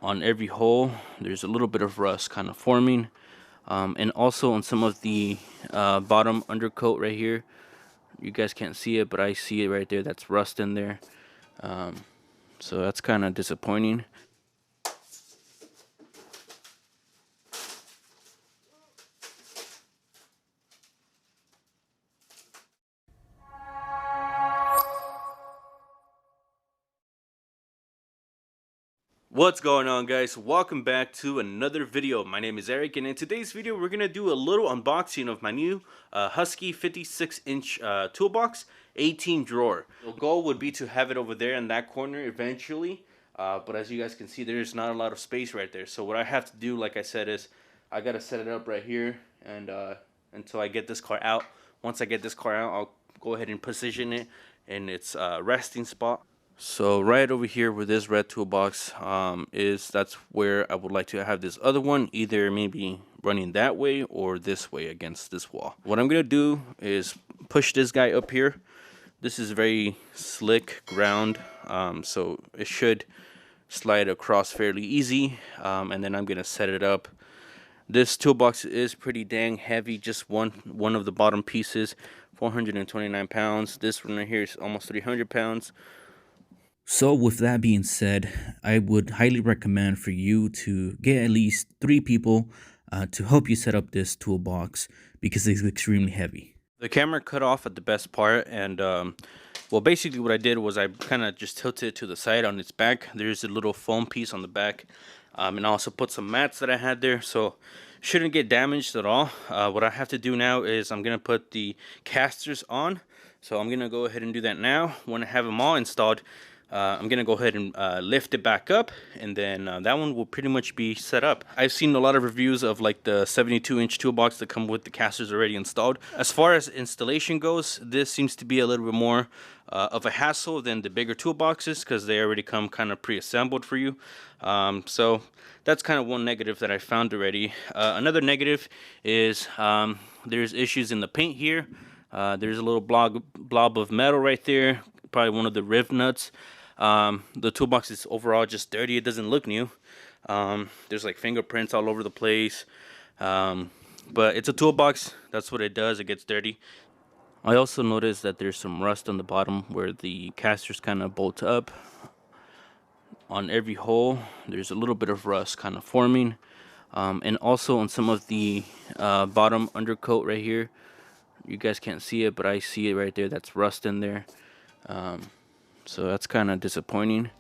On every hole there's a little bit of rust kind of forming, and also on some of the bottom undercoat right here. You guys can't see it, but I see it right there. That's rust in there. So that's kind of disappointing. What's going on, guys? Welcome back to another video. My name is Eric, and in today's video we're gonna do a little unboxing of my new Husky 56-inch toolbox 18 drawer. The goal would be to have it over there in that corner eventually, but as you guys can see, there's not a lot of space right there. So what I have to do, like I said, is I gotta set it up right here and until I get this car out. Once I get this car out, I'll go ahead and position it in its resting spot. So right over here where this red toolbox that's where I would like to have this other one, either maybe running that way or this way against this wall. What I'm gonna do is push this guy up here. This is very slick ground, so it should slide across fairly easy, and then I'm gonna set it up. This toolbox is pretty dang heavy. Just one of the bottom pieces, 429 pounds. This one right here is almost 300 pounds. So with that being said, I would highly recommend for you to get at least 3 people to help you set up this toolbox because it's extremely heavy. The camera cut off at the best part, and well, basically what I did was I kind of just tilted it to the side on its back. There's a little foam piece on the back, and I also put some mats that I had there, so shouldn't get damaged at all. What I have to do now is I'm gonna put the casters on, so I'm gonna go ahead and do that now. When I have them all installed, I'm gonna go ahead and lift it back up, and then that one will pretty much be set up. I've seen a lot of reviews of like the 72-inch toolbox that come with the casters already installed. As far as installation goes, this seems to be a little bit more of a hassle than the bigger toolboxes because they already come kind of pre-assembled for you. So that's kind of one negative that I found already. Another negative is there's issues in the paint here. There's a little blob of metal right there, probably one of the riv nuts. The toolbox is overall just dirty. It doesn't look new. There's like fingerprints all over the place, but it's a toolbox. That's what it does. It gets dirty. I also noticed that there's some rust on the bottom where the casters kind of bolt up. On every hole there's a little bit of rust kind of forming, and also on some of the bottom undercoat right here. You guys can't see it, but I see it right there. That's rust in there. So that's kind of disappointing.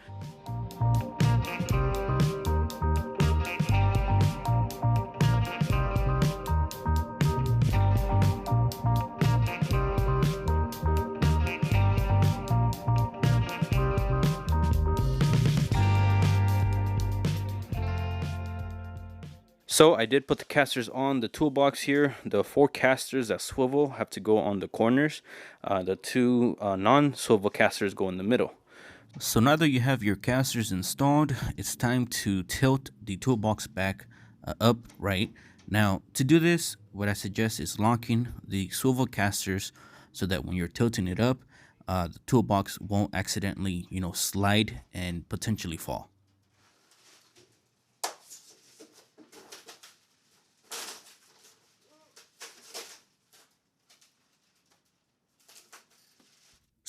So I did put the casters on the toolbox here. The 4 casters that swivel have to go on the corners. The 2 non-swivel casters go in the middle. So now that you have your casters installed, it's time to tilt the toolbox back upright. Now to do this, what I suggest is locking the swivel casters so that when you're tilting it up, the toolbox won't accidentally, slide and potentially fall.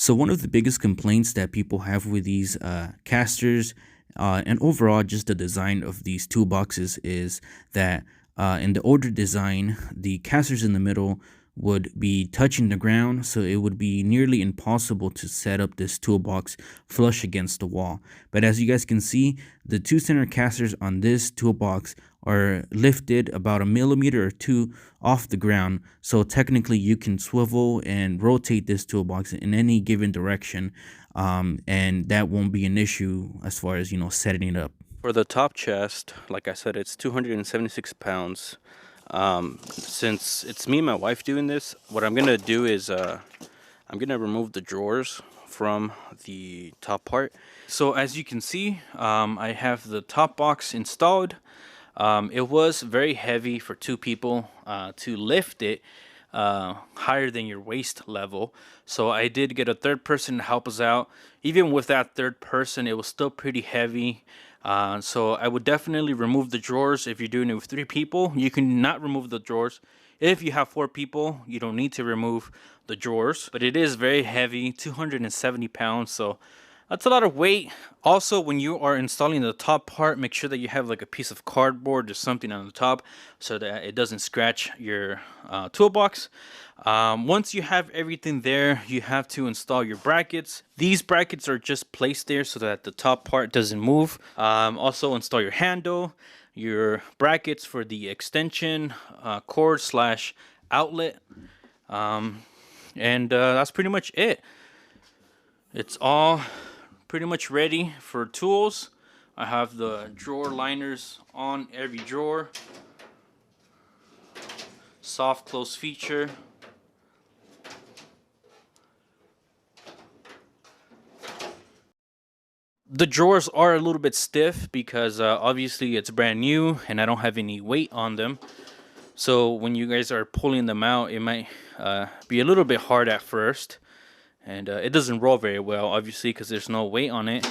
So one of the biggest complaints that people have with these casters and overall just the design of these toolboxes is that in the older design, the casters in the middle would be touching the ground, so it would be nearly impossible to set up this toolbox flush against the wall. But as you guys can see, the 2 center casters on this toolbox are lifted about 1 millimeter or 2 off the ground, so technically you can swivel and rotate this toolbox in any given direction, and that won't be an issue as far as setting it up. For the top chest, like I said, it's 276 pounds. Since it's me and my wife doing this, what I'm gonna do is I'm gonna remove the drawers from the top part. So as you can see, I have the top box installed. It was very heavy for 2 people to lift it higher than your waist level, so I did get a 3rd person to help us out. Even with that 3rd person, it was still pretty heavy. So I would definitely remove the drawers if you're doing it with 3 people. You can not remove the drawers. If you have 4 people, you don't need to remove the drawers. But it is very heavy, 270 pounds, so that's a lot of weight. Also, when you are installing the top part, make sure that you have like a piece of cardboard or something on the top so that it doesn't scratch your toolbox. Once you have everything there, you have to install your brackets. These brackets are just placed there so that the top part doesn't move. Also install your handle, your brackets for the extension cord slash outlet. And that's pretty much it. It's all pretty much ready for tools. I have the drawer liners on every drawer. Soft close feature. The drawers are a little bit stiff because obviously it's brand new and I don't have any weight on them. So when you guys are pulling them out, it might be a little bit hard at first. And it doesn't roll very well, obviously, because there's no weight on it.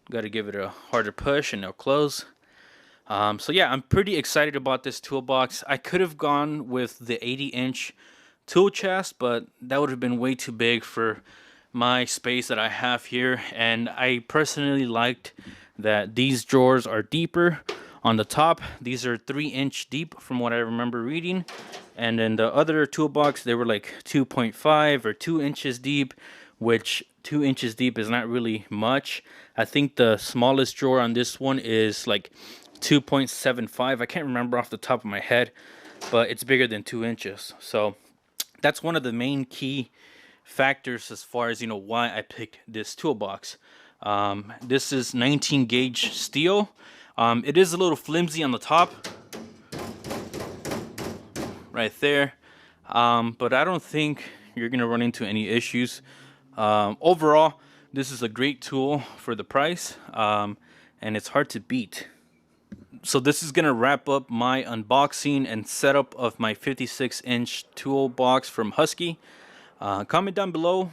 Got to give it a harder push and it'll close. So yeah, I'm pretty excited about this toolbox. I could have gone with the 80-inch tool chest, but that would have been way too big for my space that I have here. And I personally liked that these drawers are deeper on the top. These are 3-inch deep from what I remember reading. And then the other toolbox, they were like 2.5 or 2 inches deep, which 2 inches deep is not really much. I think the smallest drawer on this one is like 2.75. I can't remember off the top of my head, but it's bigger than 2 inches. So that's one of the main key factors as far as, you know, why I picked this toolbox. This is 19 gauge steel. It is a little flimsy on the top right there, but I don't think you're gonna run into any issues. Overall, this is a great tool for the price, and it's hard to beat. So this is gonna wrap up my unboxing and setup of my 56-inch toolbox from Husky. Comment down below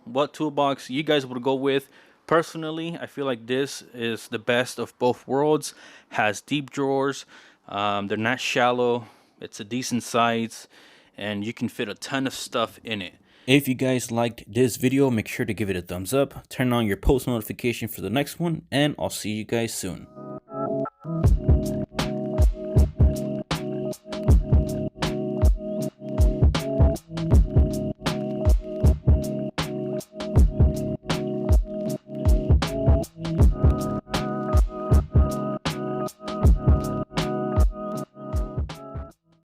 what toolbox you guys would go with. Personally, I feel like this is the best of both worlds. Has deep drawers, they're not shallow, it's a decent size, and you can fit a ton of stuff in it. If you guys liked this video, make sure to give it a thumbs up, turn on your post notification for the next one, and I'll see you guys soon.